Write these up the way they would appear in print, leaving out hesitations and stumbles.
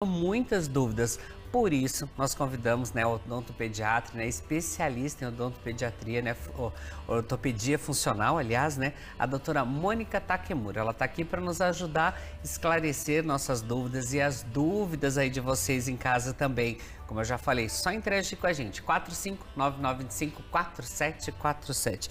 Muitas dúvidas. Por isso, nós convidamos, o odontopediatra, especialista em odontopediatria, ortopedia funcional, aliás, a doutora Mônica Takemura. Ela está aqui para nos ajudar a esclarecer nossas dúvidas e as dúvidas aí de vocês em casa também. Como eu já falei, só interagir com a gente, 4599254747.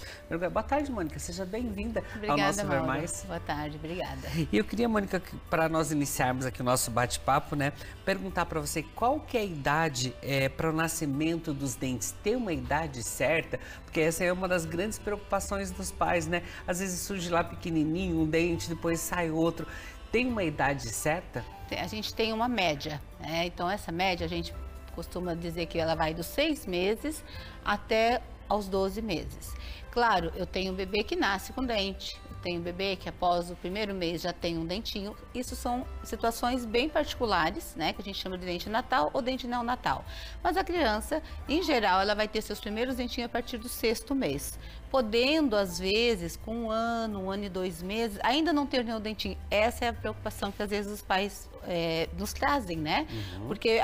Boa tarde, Mônica, seja bem-vinda ao nosso Ver Mais. Boa tarde, obrigada. E eu queria, Mônica, para nós iniciarmos aqui o nosso bate-papo, perguntar para você qual que é a idade para o nascimento dos dentes? Tem uma idade certa? Porque essa é uma das grandes preocupações dos pais, Às vezes surge lá pequenininho um dente, depois sai outro. Tem uma idade certa? A gente tem uma média, Então essa média a gente costuma dizer que ela vai dos 6 meses até aos 12 meses. Claro, eu tenho um bebê que nasce com dente, eu tenho um bebê que após o primeiro mês já tem um dentinho. Isso são situações bem particulares, que a gente chama de dente natal ou dente neonatal. Mas a criança, em geral, ela vai ter seus primeiros dentinhos a partir do 6º mês. Podendo, às vezes, com 1 ano e 2 meses, ainda não ter nenhum dentinho. Essa é a preocupação que às vezes os pais nos trazem, Porque,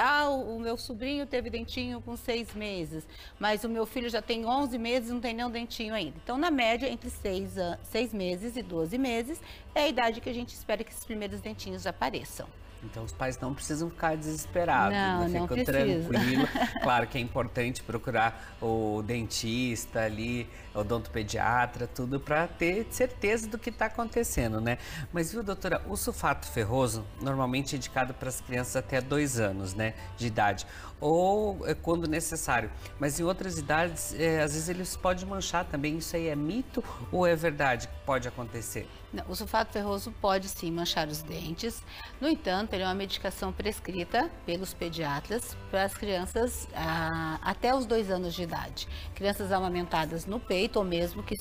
o meu sobrinho teve dentinho com 6 meses, mas o meu filho já tem 11 meses e não tem nenhum dentinho ainda. Então, na média, entre 6 meses e 12 meses, é a idade que a gente espera que esses primeiros dentinhos apareçam. Então, os pais não precisam ficar desesperados, não ficam tranquilos. Claro que é importante procurar o dentista ali, o odontopediatra, tudo para ter certeza do que está acontecendo, Mas, viu, doutora, o sulfato ferroso normalmente é indicado para as crianças até 2 anos, de idade, ou quando necessário. Mas em outras idades, às vezes eles podem manchar também. Isso aí é mito ou é verdade que pode acontecer? Não, o sulfato ferroso pode sim manchar os dentes. No entanto, ele é uma medicação prescrita pelos pediatras para as crianças até os 2 anos de idade. Crianças amamentadas no peito ou mesmo que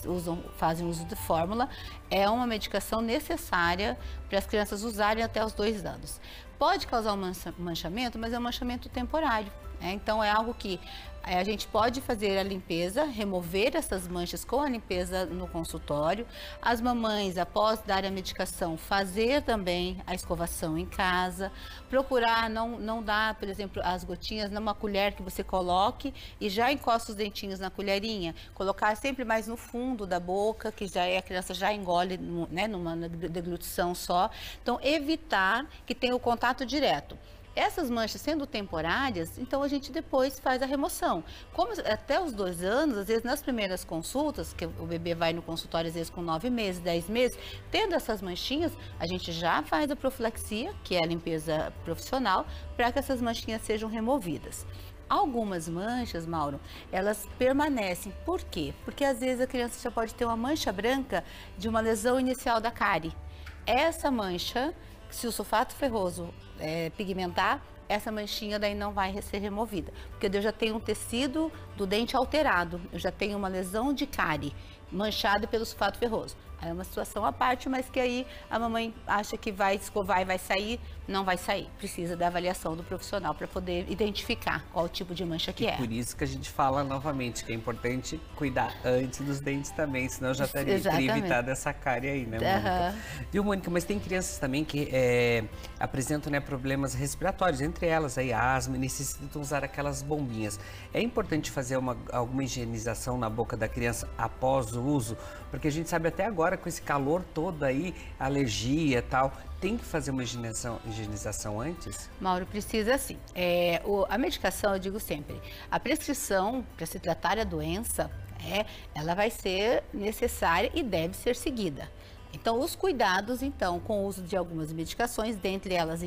fazem uso de fórmula, é uma medicação necessária para as crianças usarem até os 2 anos. Pode causar um manchamento, mas é um manchamento temporário. Então, é algo que a gente pode fazer a limpeza, remover essas manchas com a limpeza no consultório. As mamães, após dar a medicação, fazer também a escovação em casa. Procurar não dar, por exemplo, as gotinhas numa colher que você coloque e já encosta os dentinhos na colherinha. Colocar sempre mais no fundo da boca, que a criança já engole, numa deglutição só. Então, evitar que tenha o contato direto. Essas manchas sendo temporárias, então a gente depois faz a remoção. Como até os 2 anos, às vezes nas primeiras consultas, que o bebê vai no consultório às vezes com 9 meses, 10 meses, tendo essas manchinhas, a gente já faz a profilaxia, que é a limpeza profissional, para que essas manchinhas sejam removidas. Algumas manchas, Mauro, elas permanecem. Por quê? Porque às vezes a criança já pode ter uma mancha branca de uma lesão inicial da cárie. Essa mancha, se o sulfato ferroso pigmentar, essa manchinha daí não vai ser removida, porque eu já tenho um tecido do dente alterado, eu já tenho uma lesão de cárie manchada pelo sulfato ferroso. É uma situação à parte, mas que aí a mamãe acha que vai escovar e vai sair, não vai sair. Precisa da avaliação do profissional para poder identificar qual tipo de mancha que é. Por isso que a gente fala novamente que é importante cuidar antes dos dentes também, senão já teria evitado essa cárie aí, Mônica? Viu, Mônica? Mas tem crianças também que apresentam problemas respiratórios, entre elas aí asma, e necessitam usar aquelas bombinhas. É importante fazer alguma higienização na boca da criança após o uso, porque a gente sabe até agora com esse calor todo aí, alergia e tal, tem que fazer uma higienização antes? Mauro, precisa sim. A medicação, eu digo sempre, a prescrição para se tratar a doença, ela vai ser necessária e deve ser seguida. Então, os cuidados, com o uso de algumas medicações, dentre elas,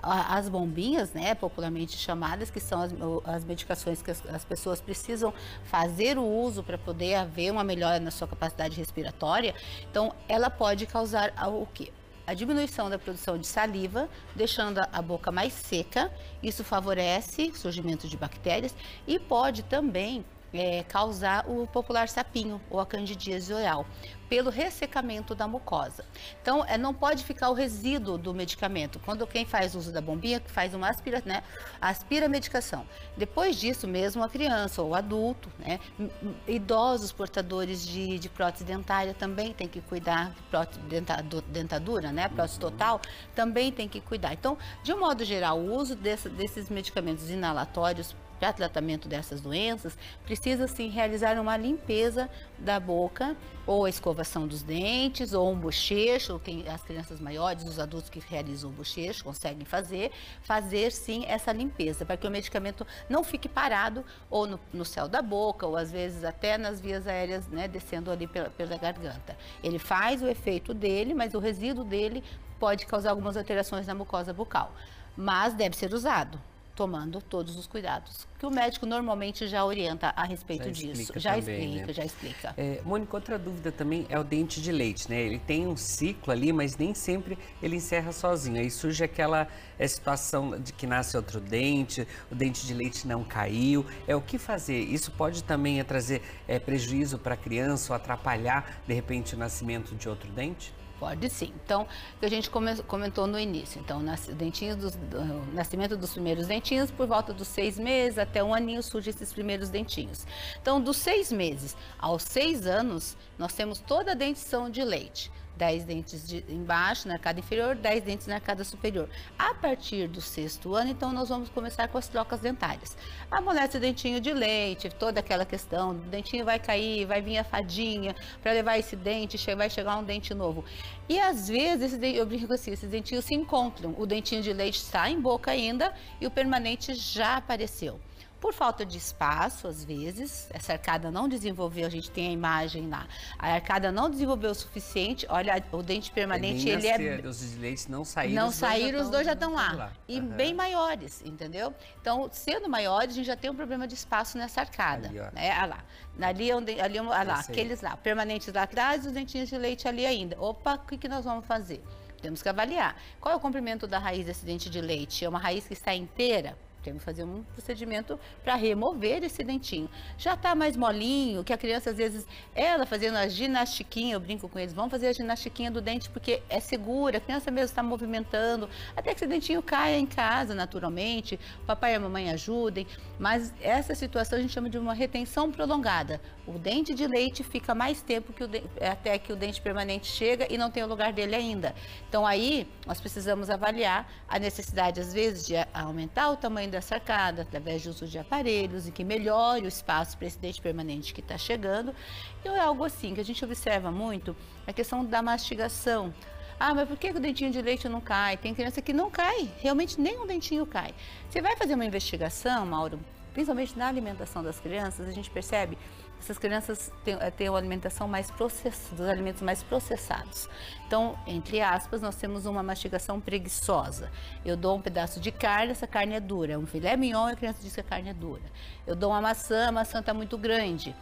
as bombinhas, popularmente chamadas, que são as medicações que as pessoas precisam fazer o uso para poder haver uma melhora na sua capacidade respiratória. Então, ela pode causar o quê? A diminuição da produção de saliva, deixando a boca mais seca. Isso favorece o surgimento de bactérias e pode também causar o popular sapinho ou a candidíase oral. pelo ressecamento da mucosa. Então, não pode ficar o resíduo do medicamento. Quando quem faz uso da bombinha, faz uma aspira a medicação. Depois disso, mesmo a criança ou o adulto, né, idosos portadores de prótese dentária também tem que cuidar, de prótese dentadura, né, prótese total, também tem que cuidar. Então, de um modo geral, o uso desses medicamentos inalatórios para tratamento dessas doenças, precisa sim realizar uma limpeza da boca, ou a escovação dos dentes, ou um bochecho, as crianças maiores, os adultos que realizam o bochecho conseguem fazer sim essa limpeza, para que o medicamento não fique parado ou no céu da boca, ou às vezes até nas vias aéreas, né, descendo ali pela garganta. Ele faz o efeito dele, mas o resíduo dele pode causar algumas alterações na mucosa bucal, mas deve ser usado tomando todos os cuidados, que o médico normalmente já orienta a respeito disso. Já explica. Mônica, outra dúvida também é o dente de leite, né? Ele tem um ciclo ali, mas nem sempre ele encerra sozinho. Aí surge aquela situação de que nasce outro dente, o dente de leite não caiu. O que fazer? Isso pode também trazer prejuízo para a criança ou atrapalhar, de repente, o nascimento de outro dente? Pode sim. Então, o que a gente comentou no início. Então, o nascimento dos primeiros dentinhos, por volta dos 6 meses até 1 aninho, surgem esses primeiros dentinhos. Então, dos 6 meses aos 6 anos, nós temos toda a dentição de leite. 10 dentes embaixo, na arcada inferior, 10 dentes na arcada superior. A partir do 6º ano, então, nós vamos começar com as trocas dentárias. Amolece o dentinho de leite, toda aquela questão, o dentinho vai cair, vai vir a fadinha, para levar esse dente, vai chegar um dente novo. E às vezes, eu brinco assim, esses dentinhos se encontram, o dentinho de leite está em boca ainda e o permanente já apareceu. Por falta de espaço, às vezes, essa arcada não desenvolveu, a gente tem a imagem lá, a arcada não desenvolveu o suficiente, olha, o dente permanente, os de leite não saíram. Não saíram, os dois já estão lá. E bem maiores, entendeu? Então, sendo maiores, a gente já tem um problema de espaço nessa arcada. Ali, né? Olha lá, aqueles lá, permanentes lá atrás, os dentinhos de leite ali ainda. Opa, o que nós vamos fazer? Temos que avaliar. Qual é o comprimento da raiz desse dente de leite? É uma raiz que está inteira? Temos que fazer um procedimento para remover esse dentinho. Já está mais molinho, que a criança, às vezes, ela fazendo a ginastiquinha, eu brinco com eles, vamos fazer a ginastiquinha do dente porque é segura, a criança mesmo está movimentando, até que esse dentinho caia em casa, naturalmente, o papai e a mamãe ajudem, mas essa situação a gente chama de uma retenção prolongada. O dente de leite fica mais tempo até que o dente permanente chega e não tem o lugar dele ainda. Então, aí, nós precisamos avaliar a necessidade, às vezes, de aumentar o tamanho dessa arcada, através de uso de aparelhos, e que melhore o espaço para esse dente permanente que está chegando. E é algo assim, que a gente observa muito, a questão da mastigação. Ah, mas por que o dentinho de leite não cai? Tem criança que não cai, realmente nem um dentinho cai. Você vai fazer uma investigação, Mauro, principalmente na alimentação das crianças, a gente percebe que essas crianças têm uma alimentação mais processada, dos alimentos mais processados. Então, entre aspas, nós temos uma mastigação preguiçosa. Eu dou um pedaço de carne, essa carne é dura. Um filé mignon, a criança diz que a carne é dura. Eu dou uma maçã, a maçã está muito grande.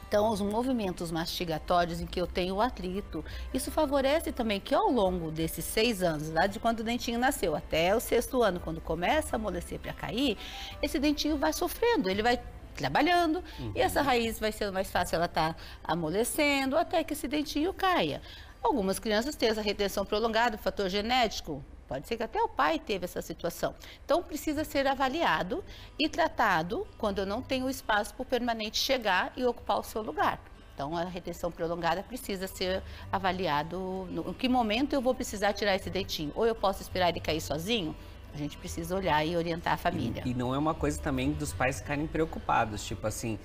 Então, os movimentos mastigatórios em que eu tenho o atrito, isso favorece também que ao longo desses 6 anos, lá de quando o dentinho nasceu até o 6º ano, quando começa a amolecer para cair, esse dentinho vai sofrendo, ele vai trabalhando e essa raiz vai sendo mais fácil, ela tá amolecendo até que esse dentinho caia. Algumas crianças têm essa retenção prolongada, fator genético. Pode ser que até o pai teve essa situação. Então, precisa ser avaliado e tratado quando eu não tenho espaço para o permanente chegar e ocupar o seu lugar. Então, a retenção prolongada precisa ser avaliado. Em que momento eu vou precisar tirar esse dentinho? Ou eu posso esperar ele cair sozinho? A gente precisa olhar e orientar a família. E não é uma coisa também dos pais ficarem preocupados. Tipo assim,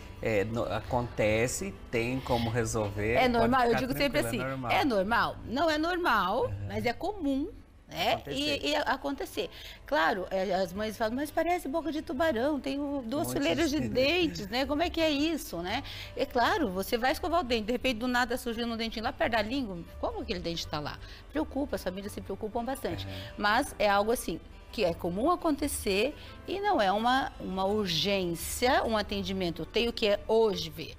acontece, tem como resolver. É normal, eu digo sempre assim, é normal? Não é normal, mas é comum. E acontecer. Claro, as mães falam, mas parece boca de tubarão, tem 2 fileiras de dentes, né? Como é que é isso, né? É claro, você vai escovar o dente, de repente do nada surgindo um dentinho lá perto da língua, como aquele dente está lá? Preocupa, as famílias se preocupam bastante. Mas é algo assim, que é comum acontecer e não é uma urgência, um atendimento. Eu tenho que hoje ver.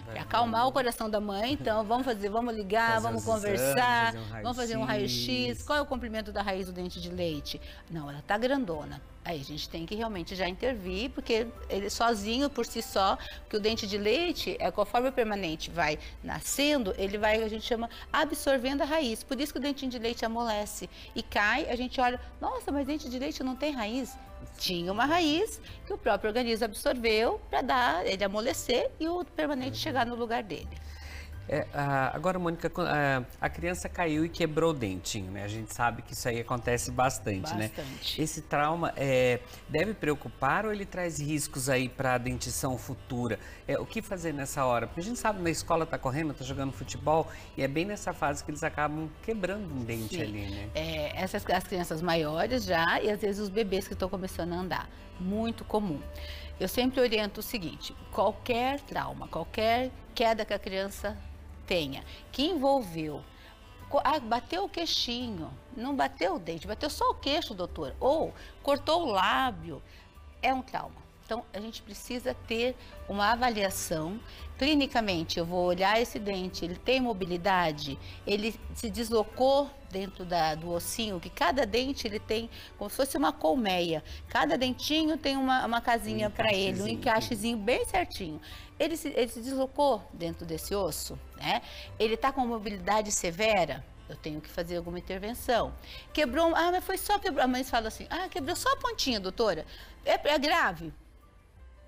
Para acalmar o coração da mãe, então vamos ligar, vamos conversar, vamos fazer um raio-x. Qual é o comprimento da raiz do dente de leite? Não, ela está grandona. Aí a gente tem que realmente já intervir, porque ele sozinho, por si só, que o dente de leite, conforme o permanente vai nascendo, ele vai, a gente chama, absorvendo a raiz. Por isso que o dentinho de leite amolece e cai, a gente olha, nossa, mas dente de leite não tem raiz? Tinha uma raiz que o próprio organismo absorveu para dar ele amolecer e o permanente chegar no lugar dele. Agora, Mônica, a criança caiu e quebrou o dentinho, né? A gente sabe que isso aí acontece bastante, né? Esse trauma deve preocupar ou ele traz riscos aí para a dentição futura? O que fazer nessa hora? Porque a gente sabe, na escola tá correndo, tá jogando futebol e é bem nessa fase que eles acabam quebrando um dente ali, né? As crianças maiores já e às vezes os bebês que estão começando a andar. Muito comum. Eu sempre oriento o seguinte, qualquer trauma, qualquer queda que a criança tenha, que envolveu, bateu o queixinho, não bateu o dente, bateu só o queixo, doutor, ou cortou o lábio, é um trauma. Então, a gente precisa ter uma avaliação. Clinicamente, eu vou olhar esse dente, ele tem mobilidade, ele se deslocou dentro do ossinho, que cada dente ele tem como se fosse uma colmeia. Cada dentinho tem uma casinha para ele, um encaixezinho bem certinho. Ele se deslocou dentro desse osso, né? Ele está com mobilidade severa, eu tenho que fazer alguma intervenção. Quebrou, mas foi só quebrou. A mãe fala assim, quebrou só a pontinha, doutora. É grave?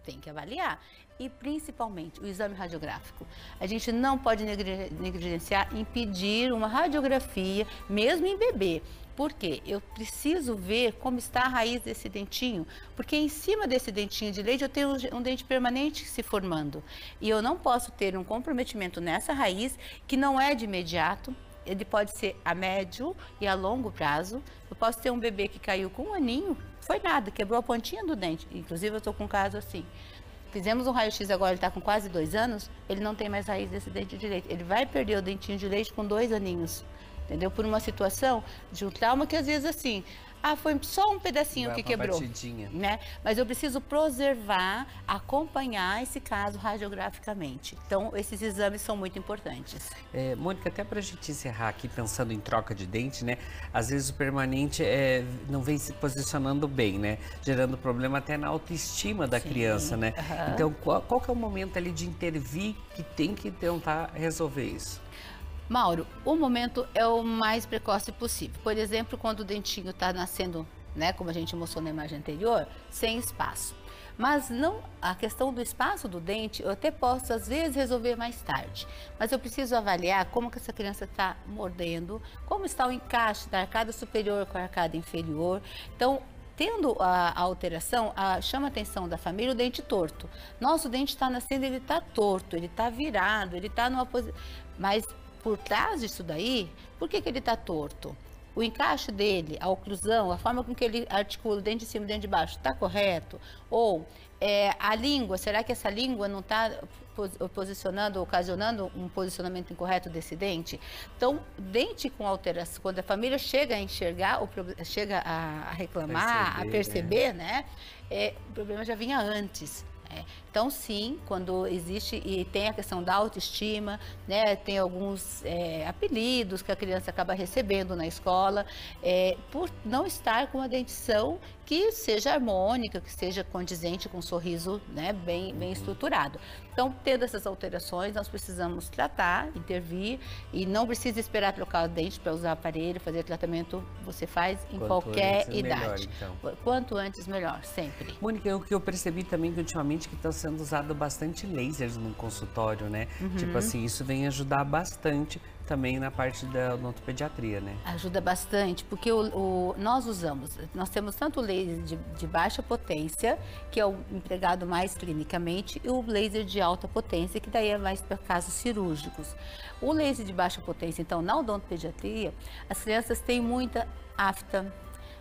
Tem que avaliar. E principalmente o exame radiográfico. A gente não pode negligenciar em pedir uma radiografia, mesmo em bebê. Por quê? Eu preciso ver como está a raiz desse dentinho, porque em cima desse dentinho de leite eu tenho um dente permanente se formando. E eu não posso ter um comprometimento nessa raiz que não é de imediato. Ele pode ser a médio e a longo prazo. Eu posso ter um bebê que caiu com 1 aninho, foi nada, quebrou a pontinha do dente. Inclusive, eu estou com um caso assim. Fizemos um raio-x agora, ele está com quase 2 anos, ele não tem mais raiz desse dente de leite. Ele vai perder o dentinho de leite com 2 aninhos, entendeu? Por uma situação de um trauma que às vezes assim... foi só um pedacinho que quebrou, né? Mas eu preciso preservar, acompanhar esse caso radiograficamente. Então, esses exames são muito importantes. Mônica, até para a gente encerrar aqui, pensando em troca de dente, né? Às vezes o permanente não vem se posicionando bem, né? Gerando problema até na autoestima da criança, né? Então, qual que é o momento ali de intervir que tem que tentar resolver isso? Mauro, o momento é o mais precoce possível. Por exemplo, quando o dentinho está nascendo, né, como a gente mostrou na imagem anterior, sem espaço. Mas não, a questão do espaço do dente, eu até posso, às vezes, resolver mais tarde. Mas eu preciso avaliar como que essa criança está mordendo, como está o encaixe da arcada superior com a arcada inferior. Então, tendo a alteração, chama a atenção da família o dente torto. Nosso dente está nascendo, ele está torto, ele está virado, ele está numa posição... Mas por trás disso daí, por que ele está torto? O encaixe dele, a oclusão, a forma com que ele articula o dente de cima e o dente de baixo, está correto? Ou a língua, será que essa língua não está posicionando, ocasionando um posicionamento incorreto desse dente? Então, dente com alteração, quando a família chega a enxergar, chega a reclamar, a perceber, né? O problema já vinha antes. Então, sim, quando existe e tem a questão da autoestima, né, tem alguns apelidos que a criança acaba recebendo na escola, por não estar com uma dentição que seja harmônica, que seja condizente com um sorriso, né, bem estruturado. Então, tendo essas alterações, nós precisamos tratar, intervir e não precisa esperar trocar o dente para usar aparelho, fazer tratamento, você faz em qualquer idade. Melhor, então. Quanto antes, melhor, sempre. Mônica, o que eu percebi também que ultimamente que está sendo usado bastante lasers no consultório, né? Tipo assim, isso vem ajudar bastante também na parte da odontopediatria, né? Ajuda bastante, porque nós temos tanto o laser de baixa potência, que é o empregado mais clinicamente, e o laser de alta potência, que daí é mais para casos cirúrgicos. O laser de baixa potência, então, na odontopediatria, as crianças têm muita afta,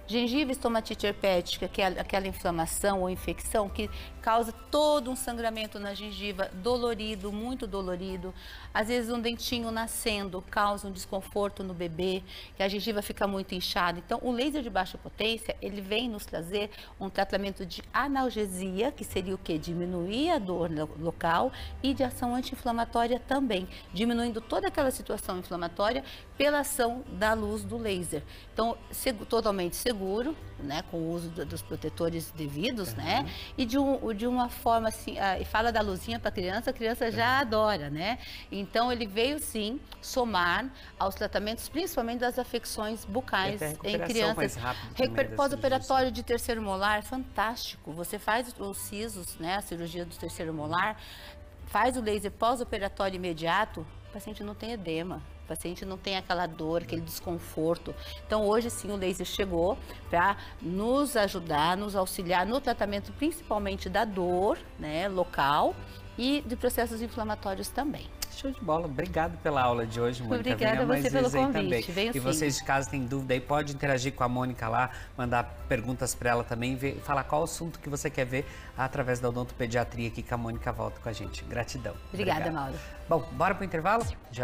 gengiva estomatite herpética, que é aquela inflamação ou infecção que causa todo um sangramento na gengiva, dolorido, muito dolorido. Às vezes um dentinho nascendo causa um desconforto no bebê, que a gengiva fica muito inchada. Então, o laser de baixa potência, ele vem nos trazer um tratamento de analgesia, que seria o quê? Diminuir a dor local e de ação anti-inflamatória também, diminuindo toda aquela situação inflamatória pela ação da luz do laser. Então, totalmente seguro, seguro, né, com o uso dos protetores devidos, né, e de uma forma assim, e fala da luzinha para a criança já adora, né? Então ele veio sim somar aos tratamentos, principalmente das afecções bucais em crianças. Pós-operatório de terceiro molar, fantástico. Você faz os sisos, né, a cirurgia do terceiro molar, faz o laser pós-operatório imediato, o paciente não tem edema. O paciente não tem aquela dor, aquele desconforto. Então, hoje sim, o laser chegou para nos ajudar, nos auxiliar no tratamento principalmente da dor, né, local e de processos inflamatórios também. Show de bola. Obrigado pela aula de hoje, Mônica. Obrigada a você pelo convite. E vocês de casa têm dúvida aí, pode interagir com a Mônica lá, mandar perguntas para ela também, falar qual assunto que você quer ver através da odontopediatria aqui, que a Mônica volta com a gente. Gratidão. Obrigada, Mauro. Bom, bora pro intervalo? Já